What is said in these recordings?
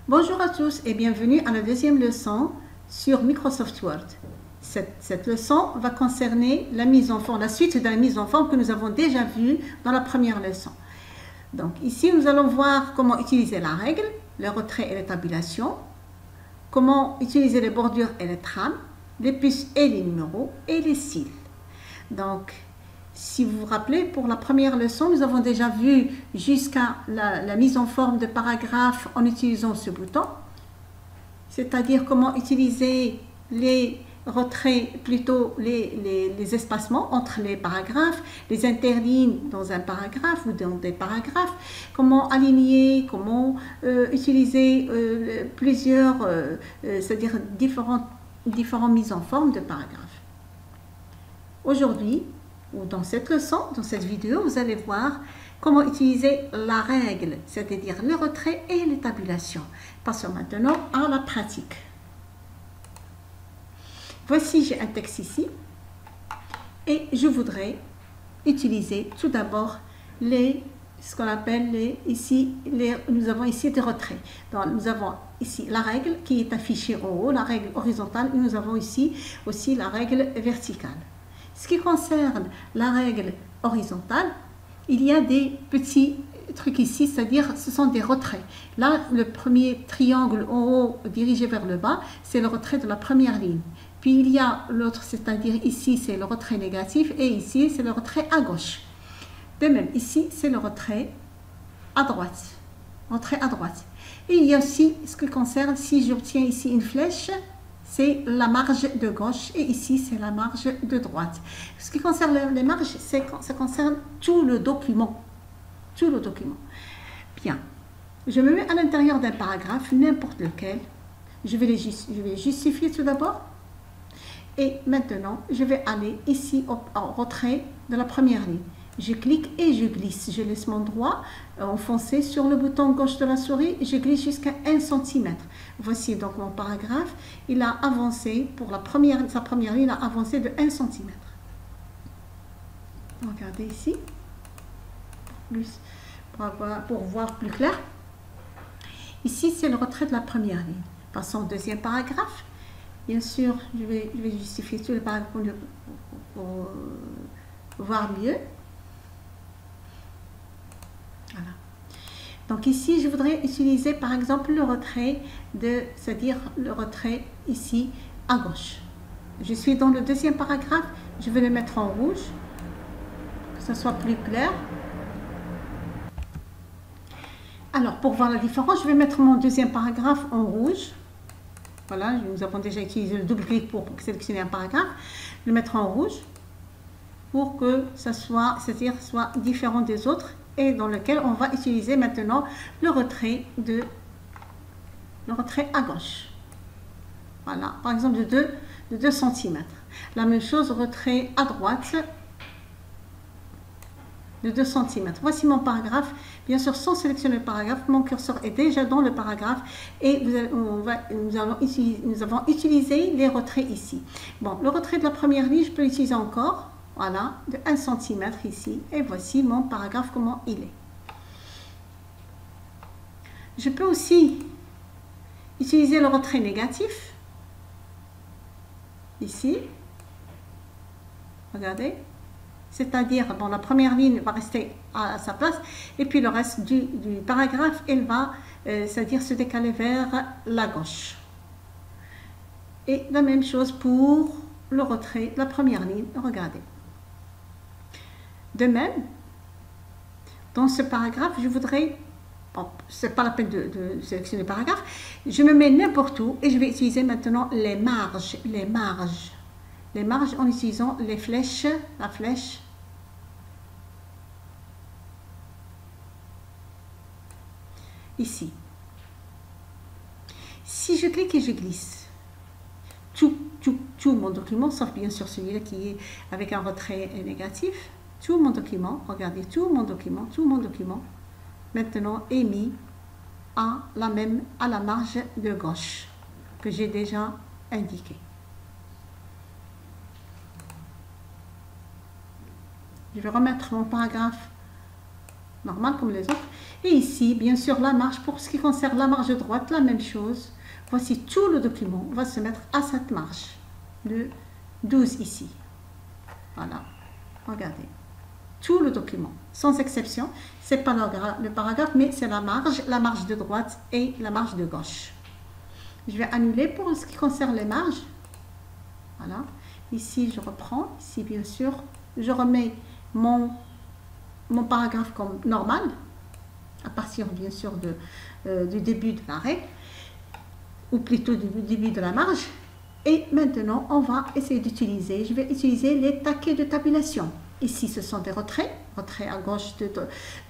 Bonjour à tous et bienvenue à la deuxième leçon sur Microsoft Word. Cette leçon va concerner la mise en forme, la suite de la mise en forme que nous avons déjà vue dans la première leçon. Donc ici, nous allons voir comment utiliser la règle, le retrait et les tabulations, comment utiliser les bordures et les trames, les puces et les numéros et les styles. Donc, si vous vous rappelez, pour la première leçon, nous avons déjà vu jusqu'à la mise en forme de paragraphes en utilisant ce bouton, c'est-à-dire comment utiliser les retraits, plutôt les espacements entre les paragraphes, les interlignes dans un paragraphe ou dans des paragraphes, comment aligner, comment utiliser plusieurs, c'est-à-dire différentes mises en forme de paragraphes. Aujourd'hui, ou dans cette leçon, dans cette vidéo, vous allez voir comment utiliser la règle, c'est-à-dire le retrait et les tabulations. Passons maintenant à la pratique. Voici, j'ai un texte ici et je voudrais utiliser tout d'abord ce qu'on appelle nous avons ici des retraits. Donc, nous avons ici la règle qui est affichée en haut, la règle horizontale, et nous avons ici aussi la règle verticale. Ce qui concerne la règle horizontale, il y a des petits trucs ici, c'est-à-dire ce sont des retraits. Là, le premier triangle en haut dirigé vers le bas, c'est le retrait de la première ligne. Puis il y a l'autre, c'est-à-dire ici, c'est le retrait négatif et ici, c'est le retrait à gauche. De même, ici, c'est le retrait à droite. Retrait à droite. Et il y a aussi ce qui concerne, si j'obtiens ici une flèche, c'est la marge de gauche et ici c'est la marge de droite. Ce qui concerne les marges, ça concerne tout le document. Tout le document. Bien. Je me mets à l'intérieur d'un paragraphe, n'importe lequel. Je vais justifier tout d'abord. Et maintenant, je vais aller ici au retrait de la première ligne. Je clique et je glisse. Je laisse mon doigt enfoncé sur le bouton gauche de la souris. Je glisse jusqu'à 1 cm. Voici donc mon paragraphe. Il a avancé, sa première ligne a avancé de 1 cm. Regardez ici, pour voir plus clair. Ici, c'est le retrait de la première ligne. Passons au deuxième paragraphe. Bien sûr, je vais justifier tout le paragraphe pour voir mieux. Voilà. Donc ici, je voudrais utiliser par exemple le retrait c'est-à-dire le retrait ici à gauche. Je suis dans le deuxième paragraphe, je vais le mettre en rouge, que ce soit plus clair. Alors, pour voir la différence, je vais mettre mon deuxième paragraphe en rouge. Voilà, nous avons déjà utilisé le double clic pour sélectionner un paragraphe. Je vais le mettre en rouge pour que ça soit, c'est-à-dire soit différent des autres, et dans lequel on va utiliser maintenant le retrait à gauche. Voilà, par exemple de 2 cm. La même chose, retrait à droite de 2 cm. Voici mon paragraphe. Bien sûr, sans sélectionner le paragraphe, mon curseur est déjà dans le paragraphe et nous avons utilisé les retraits ici. Bon, le retrait de la première ligne, je peux l'utiliser encore. Voilà, de 1 cm ici. Et voici mon paragraphe, comment il est. Je peux aussi utiliser le retrait négatif. Ici. Regardez. C'est-à-dire, bon, la première ligne va rester à sa place. Et puis le reste du paragraphe, elle va, c'est-à-dire se décaler vers la gauche. Et la même chose pour le retrait de la première ligne. Regardez. De même, dans ce paragraphe, je voudrais, bon, ce n'est pas la peine de sélectionner le paragraphe, je me mets n'importe où et je vais utiliser maintenant les marges. Les marges en utilisant les flèches, la flèche. Ici. Si je clique et je glisse, tout mon document, sauf bien sûr celui-là qui est avec un retrait négatif, tout mon document, regardez, tout mon document, maintenant est mis à la marge de gauche que j'ai déjà indiqué. Je vais remettre mon paragraphe normal comme les autres. Et ici, bien sûr, la marge, pour ce qui concerne la marge de droite, la même chose. Voici tout le document, on va se mettre à cette marge de 12 ici. Voilà, regardez. Tout le document, sans exception, c'est pas le paragraphe, mais c'est la marge de droite et la marge de gauche. Je vais annuler pour ce qui concerne les marges. Voilà, ici je reprends, ici bien sûr, je remets mon paragraphe comme normal, à partir bien sûr du début de la règle, ou plutôt du début de la marge. Et maintenant, on va essayer d'utiliser, je vais utiliser les taquets de tabulation. Ici, ce sont des retraits à gauche, de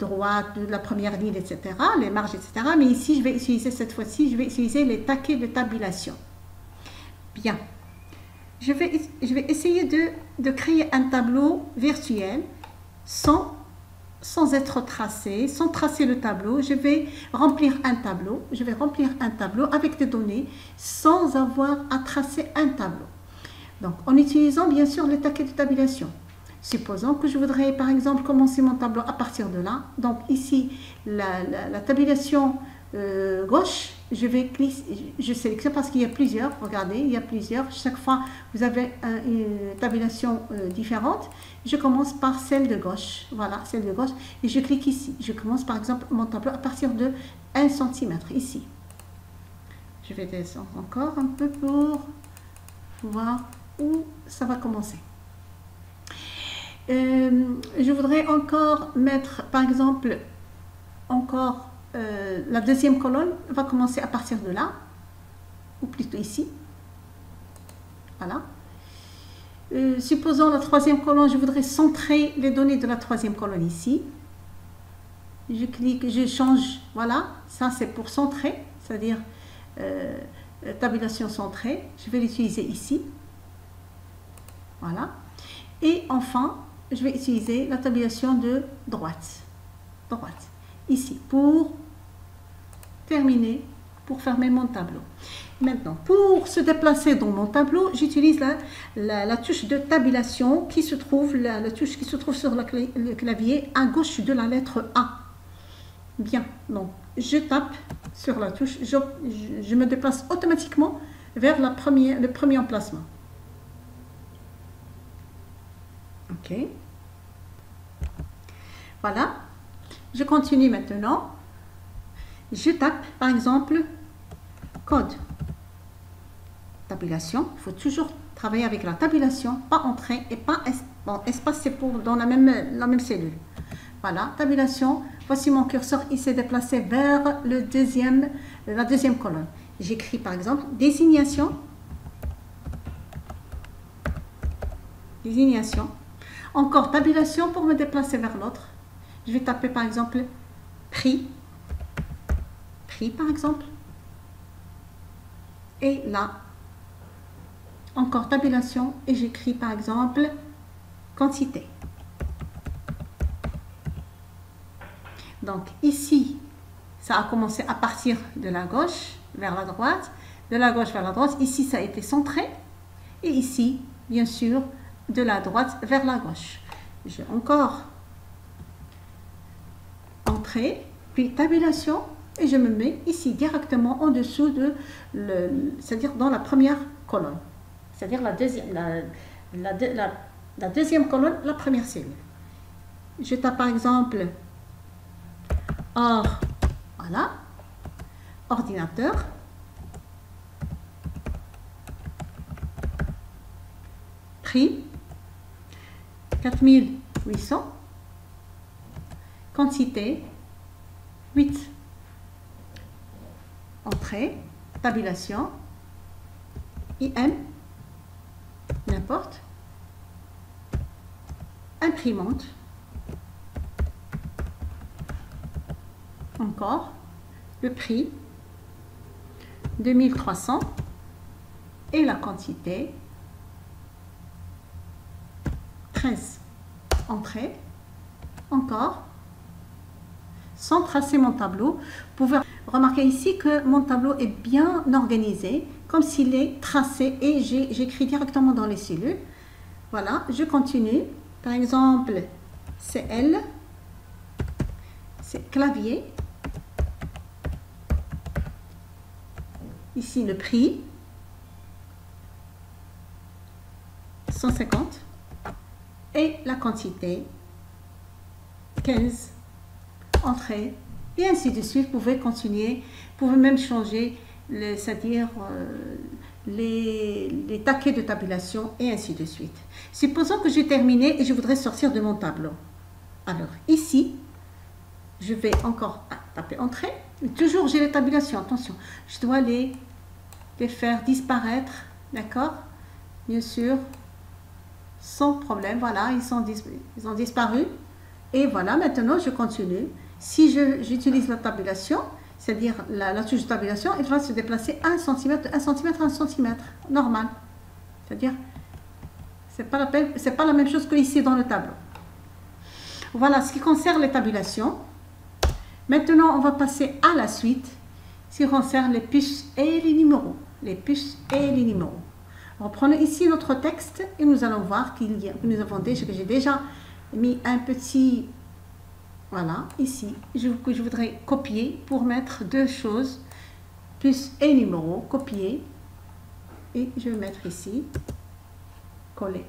droite, de la première ligne, etc., les marges, etc. Mais ici, je vais utiliser cette fois-ci, je vais utiliser les taquets de tabulation. Bien. Je vais essayer de créer un tableau virtuel sans être tracé, sans tracer le tableau. Je vais remplir un tableau avec des données sans avoir à tracer un tableau. Donc, en utilisant bien sûr les taquets de tabulation. Supposons que je voudrais par exemple commencer mon tableau à partir de là. Donc ici, la tabulation gauche, je sélectionne parce qu'il y a plusieurs, regardez, il y a plusieurs. Chaque fois, vous avez une tabulation différente. Je commence par celle de gauche, voilà, celle de gauche, et je clique ici. Je commence par exemple mon tableau à partir de 1 cm, ici. Je vais descendre encore un peu pour voir où ça va commencer. Je voudrais encore mettre, par exemple, la deuxième colonne va commencer à partir de là, ou plutôt ici. Voilà. Supposons la troisième colonne, je voudrais centrer les données de la troisième colonne ici. Je clique, je change, voilà, ça c'est pour centrer, c'est-à-dire tabulation centrée. Je vais l'utiliser ici. Voilà. Et enfin, je vais utiliser la tabulation de droite, ici, pour terminer, pour fermer mon tableau. Maintenant, pour se déplacer dans mon tableau, j'utilise la touche de tabulation qui se trouve, la touche qui se trouve sur le clavier à gauche de la lettre A. Bien, donc je tape sur la touche, je me déplace automatiquement vers le premier emplacement. Ok. Voilà. Je continue maintenant. Je tape, par exemple, code. Tabulation. Il faut toujours travailler avec la tabulation, pas entrée et pas espace, c'est pour dans la même cellule. Voilà, tabulation. Voici mon curseur, il s'est déplacé vers la deuxième colonne. J'écris par exemple désignation. Désignation. Encore tabulation pour me déplacer vers l'autre. Je vais taper par exemple prix. Prix par exemple. Et là, encore tabulation et j'écris par exemple quantité. Donc ici, ça a commencé à partir de la gauche vers la droite, de la gauche vers la droite. Ici, ça a été centré. Et ici, bien sûr, de la droite vers la gauche. J'ai encore entrée, puis tabulation, et je me mets ici directement en dessous c'est-à-dire dans la première colonne. C'est-à-dire la deuxième colonne, la première cellule. Je tape par exemple voilà, ordinateur. Prix 4800. Quantité 8. Entrée, tabulation, IM, n'importe. Imprimante. Encore le prix 2300 et la quantité 13. Entrée, encore, sans tracer mon tableau. Vous pouvez remarquer ici que mon tableau est bien organisé, comme s'il est tracé et j'écris directement dans les cellules. Voilà, je continue. Par exemple, CL, c'est clavier. Ici, le prix, 150. Et la quantité, 15. Entrée. Et ainsi de suite. Vous pouvez continuer. Vous pouvez même changer, c'est-à-dire les taquets de tabulation et ainsi de suite. Supposons que j'ai terminé et je voudrais sortir de mon tableau. Alors, ici, je vais encore taper Entrée. Toujours, j'ai les tabulations. Attention, je dois les faire disparaître. D'accord? Bien sûr, sans problème. Voilà, ils ont disparu. Et voilà, maintenant, je continue. Si j'utilise la tabulation, c'est-à-dire la touche de tabulation, elle va se déplacer 1 cm, 1 cm, 1 cm. Normal. C'est-à-dire, c'est pas la même chose que ici dans le tableau. Voilà ce qui concerne les tabulations. Maintenant, on va passer à la suite, ce qui concerne les puces et les numéros. Les puces et les numéros. Reprenons ici notre texte et nous allons voir que j'ai déjà mis un petit... Voilà, ici, que je voudrais copier pour mettre deux choses, puces et numéros, copier. Et je vais mettre ici, coller.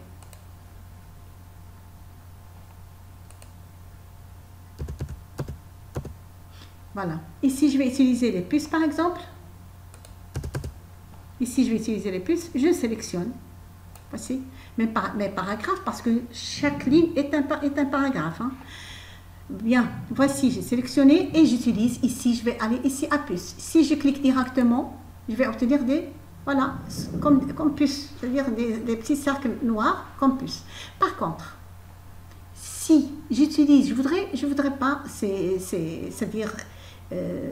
Voilà. Ici, je vais utiliser les puces, par exemple. Ici, je vais utiliser les puces. Je sélectionne. Voici mes paragraphes, parce que chaque ligne est un paragraphe. Hein. Bien. Voici, j'ai sélectionné et j'utilise. Ici, je vais aller ici à puces. Si je clique directement, je vais obtenir des... Voilà, comme puces. C'est-à-dire des petits cercles noirs comme puces. Par contre, si j'utilise... Je voudrais pas... C'est-à-dire...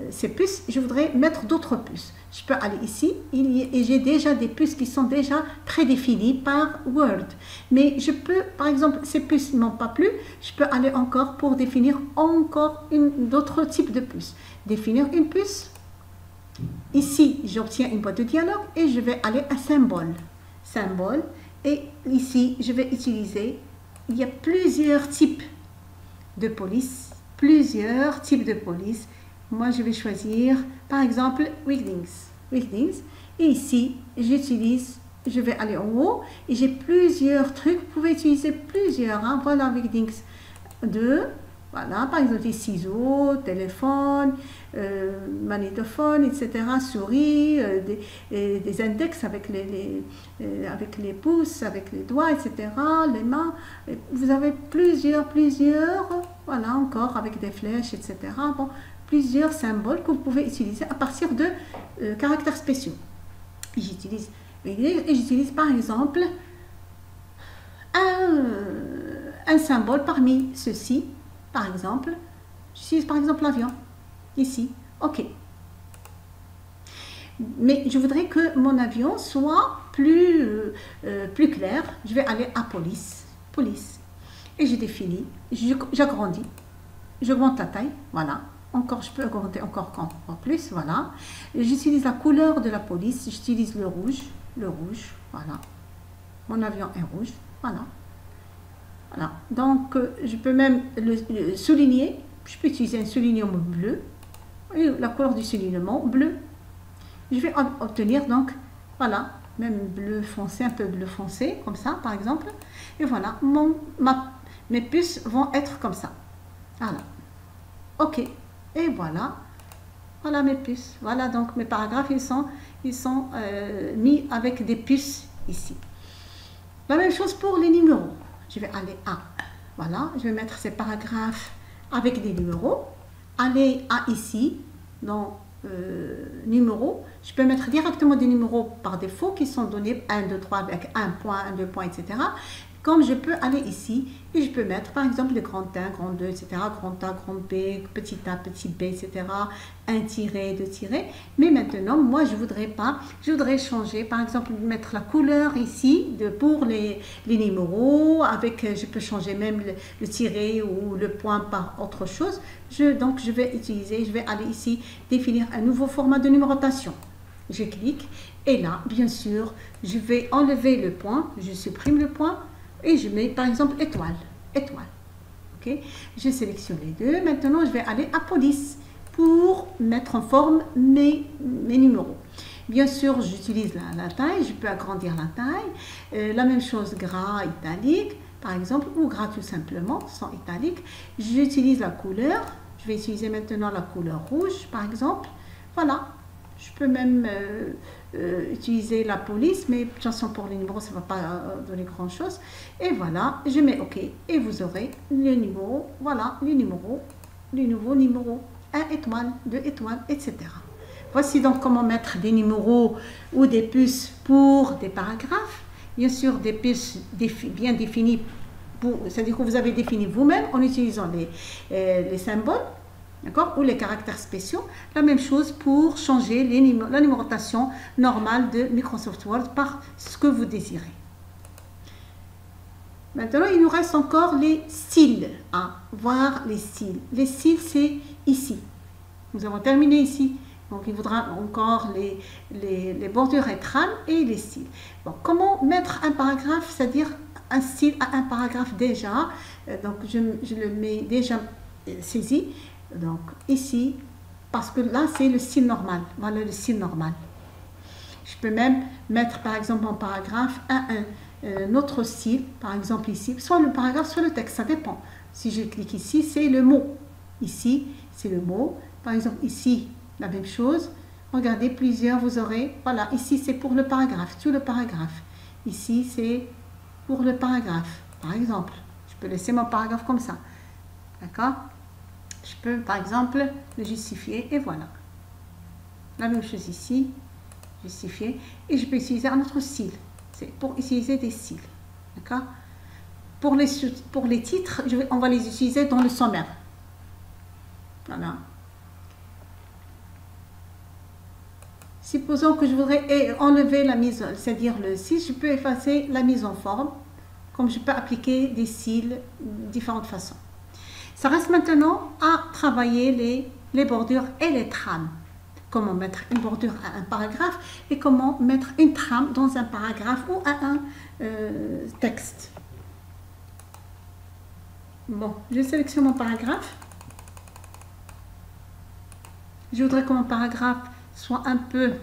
ces puces, je voudrais mettre d'autres puces. Je peux aller ici et j'ai déjà des puces qui sont déjà prédéfinies par Word. Mais je peux, par exemple, ces puces n'ont pas plu, je peux aller encore pour définir encore d'autres types de puces. Définir une puce. Ici, j'obtiens une boîte de dialogue et je vais aller à symbole. Symbole. Et ici, je vais utiliser, il y a plusieurs types de police. Plusieurs types de police. Moi, je vais choisir, par exemple, Wigdings. Et ici, je vais aller en haut et j'ai plusieurs trucs. Vous pouvez utiliser plusieurs. Hein. Voilà, Wigdings 2. Voilà, par exemple, des ciseaux, téléphone, magnétophone, etc. Souris, des index avec les pouces, avec les doigts, etc. Les mains. Vous avez plusieurs. Voilà, encore avec des flèches, etc. Bon, plusieurs symboles que vous pouvez utiliser à partir de caractères spéciaux. J'utilise par exemple un symbole parmi ceux-ci. Par exemple, j'utilise par exemple l'avion. Ici, OK. Mais je voudrais que mon avion soit plus clair. Je vais aller à police. Et je définis, j'agrandis. J'augmente la taille, voilà. Encore, je peux augmenter encore en plus, voilà. J'utilise la couleur de la police, j'utilise le rouge, voilà. Mon avion est rouge, voilà. Voilà. Donc, je peux même le souligner, je peux utiliser un soulignement bleu, et la couleur du soulignement bleu. Je vais obtenir donc, voilà, même bleu foncé, un peu bleu foncé, comme ça, par exemple. Et voilà, mes puces vont être comme ça. Voilà. OK. Et voilà. Voilà mes puces. Voilà, donc mes paragraphes, ils sont mis avec des puces ici. La même chose pour les numéros. Je vais aller à, voilà, je vais mettre ces paragraphes avec des numéros. Aller à ici, dans numéros. Je peux mettre directement des numéros par défaut qui sont donnés 1, 2, 3 avec un point, 1, 2 points, etc. Comme je peux aller ici et je peux mettre par exemple le grand 1, grand 2, etc. Grand A, grand B, petit a, petit b, etc. Un tiret, deux tirets. Mais maintenant, moi, je voudrais pas. Je voudrais changer, par exemple, mettre la couleur ici pour les numéros. Je peux changer même le tiret ou le point par autre chose. Donc, je vais aller ici, définir un nouveau format de numérotation. Je clique et là, bien sûr, je vais enlever le point. Je supprime le point. Et je mets par exemple étoile. Ok, j'ai sélectionné les deux. Maintenant, je vais aller à police pour mettre en forme mes numéros. Bien sûr, j'utilise la taille, je peux agrandir la taille. La même chose, gras, italique, par exemple, ou gras tout simplement, sans italique. J'utilise la couleur. Je vais utiliser maintenant la couleur rouge, par exemple. Voilà. Je peux même utiliser la police, mais de toute façon pour les numéros, ça ne va pas donner grand chose. Et voilà, je mets OK. Et vous aurez le numéro, voilà, les nouveaux numéros. 1 étoile, 2 étoiles, etc. Voici donc comment mettre des numéros ou des puces pour des paragraphes. Bien sûr, des puces bien définies, c'est-à-dire que vous avez défini vous-même en utilisant les symboles, d'accord, ou les caractères spéciaux. La même chose pour changer la numérotation normale de Microsoft Word par ce que vous désirez. Maintenant, il nous reste encore les styles. Voir les styles. Les styles, c'est ici. Nous avons terminé ici. Donc, il faudra encore les bordures et trames et les styles. Bon, comment mettre un paragraphe, c'est-à-dire un style à un paragraphe déjà. Donc, je le mets déjà saisi. Donc, ici, parce que là, c'est le style normal. Voilà le style normal. Je peux même mettre, par exemple, en paragraphe un autre style, par exemple ici, soit le paragraphe, soit le texte, ça dépend. Si je clique ici, c'est le mot. Ici, c'est le mot. Par exemple, ici, la même chose. Regardez, plusieurs, vous aurez, voilà, ici, c'est pour le paragraphe, tout le paragraphe. Ici, c'est pour le paragraphe, par exemple. Je peux laisser mon paragraphe comme ça. D'accord? Je peux, par exemple, le justifier, et voilà. La même chose ici, justifier, et je peux utiliser un autre style. C'est pour utiliser des styles. D'accord? Pour les titres, on va les utiliser dans le sommaire. Voilà. Supposons que je voudrais enlever la mise, c'est-à-dire le style, je peux effacer la mise en forme, comme je peux appliquer des styles de différentes façons. Ça reste maintenant à travailler les bordures et les trames. Comment mettre une bordure à un paragraphe et comment mettre une trame dans un paragraphe ou à un texte. Bon, je sélectionne mon paragraphe. Je voudrais que mon paragraphe soit un peu...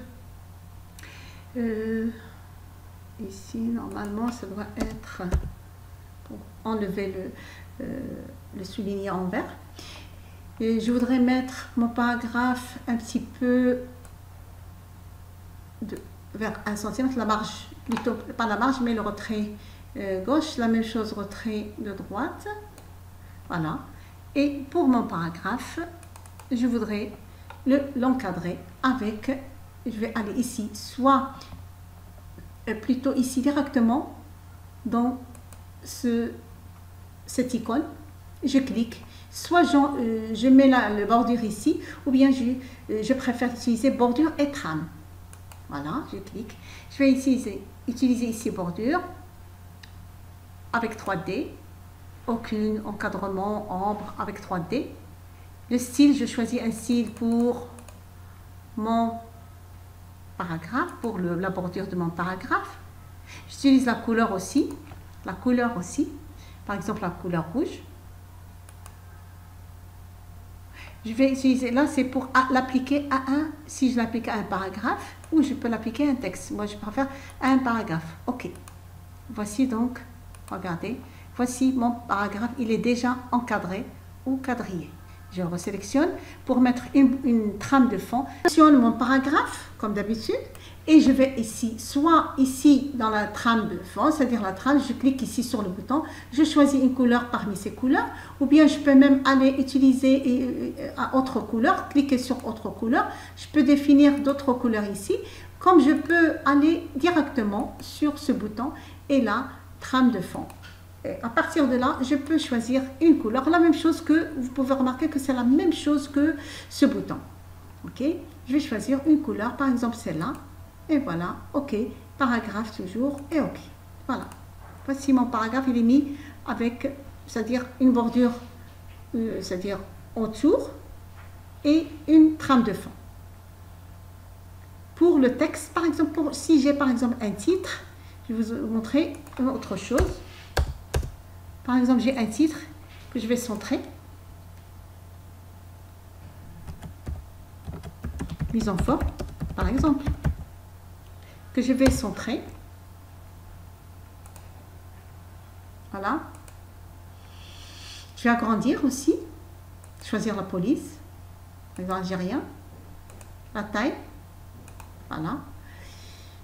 ici, normalement, ça doit être... pour enlever le souligné en vert. Et je voudrais mettre mon paragraphe un petit peu vers 1 cm, la marge, plutôt pas la marge, mais le retrait gauche, la même chose, retrait de droite. Voilà. Et pour mon paragraphe, je voudrais l'encadrer avec, je vais aller ici, soit plutôt ici directement dans cette icône, je clique. Soit je mets le bordure ici, ou bien je préfère utiliser bordure et trame. Voilà, je clique. Je vais utiliser ici bordure avec 3D. Aucun encadrement, ombre avec 3D. Le style, je choisis un style pour mon paragraphe, pour la bordure de mon paragraphe. J'utilise la couleur aussi. Par exemple, la couleur rouge. Je vais utiliser, là c'est pour l'appliquer si je l'applique à un paragraphe, ou je peux l'appliquer à un texte. Moi je préfère à un paragraphe. Ok. Voici donc, regardez, voici mon paragraphe, il est déjà encadré ou quadrillé. Je resélectionne pour mettre une trame de fond. Je sélectionne mon paragraphe, comme d'habitude, et je vais ici, soit ici dans la trame de fond, c'est-à-dire la trame, je clique ici sur le bouton, je choisis une couleur parmi ces couleurs, ou bien je peux même aller utiliser autre couleur, cliquer sur autre couleur, je peux définir d'autres couleurs ici, comme je peux aller directement sur ce bouton, et là, trame de fond. Et à partir de là, je peux choisir une couleur, la même chose que, vous pouvez remarquer que c'est la même chose que ce bouton. Ok, je vais choisir une couleur, par exemple celle-là. Et voilà, ok, paragraphe toujours, et ok. Voilà, voici mon paragraphe, il est mis avec, c'est-à-dire une bordure, c'est-à-dire autour, et une trame de fond. Pour le texte, par exemple, si j'ai par exemple un titre, je vais vous montrer autre chose. Par exemple, j'ai un titre, que je vais centrer. Mise en forme, par exemple, que je vais centrer. Voilà. Je vais agrandir aussi, choisir la police, algérien, la taille, voilà.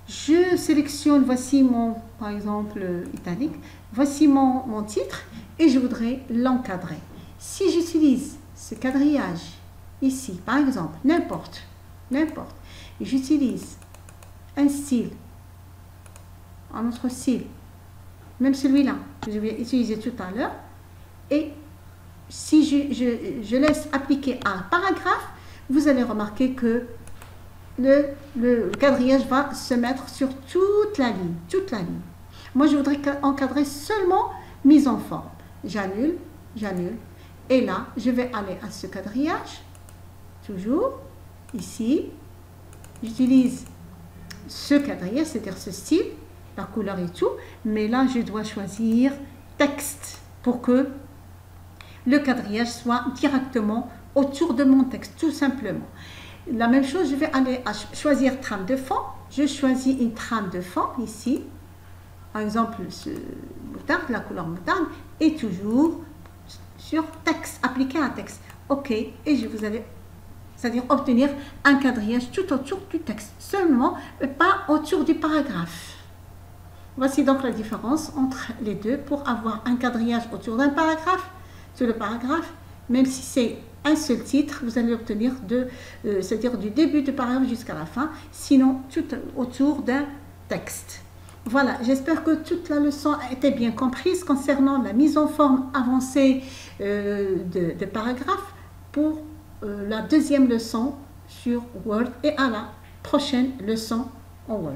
Je sélectionne, voici mon, par exemple, italique, voici mon titre et je voudrais l'encadrer. Si j'utilise ce quadrillage ici, par exemple, n'importe, j'utilise un style, un autre style, même celui-là que je vais utiliser tout à l'heure, et si je laisse appliquer un paragraphe, vous allez remarquer que le quadrillage va se mettre sur toute la ligne, Moi, je voudrais encadrer seulement mise en forme. J'annule, et là, je vais aller à ce quadrillage, toujours, ici, j'utilise ce quadrillage, c'est-à-dire ce style, la couleur et tout, mais là, je dois choisir texte pour que le quadrillage soit directement autour de mon texte, tout simplement. La même chose, je vais aller à choisir trame de fond. Je choisis une trame de fond ici. Par exemple, ce moutarde, la couleur moutarde, et toujours sur texte, appliquer un texte. OK, et vous allez, c'est-à-dire obtenir un quadrillage tout autour du texte, seulement, mais pas autour du paragraphe. Voici donc la différence entre les deux pour avoir un quadrillage autour d'un paragraphe, sur le paragraphe, même si c'est un seul titre, vous allez obtenir c'est-à-dire du début du paragraphe jusqu'à la fin, sinon tout autour d'un texte. Voilà, j'espère que toute la leçon a été bien comprise concernant la mise en forme avancée de paragraphes pour la deuxième leçon sur Word et à la prochaine leçon en Word.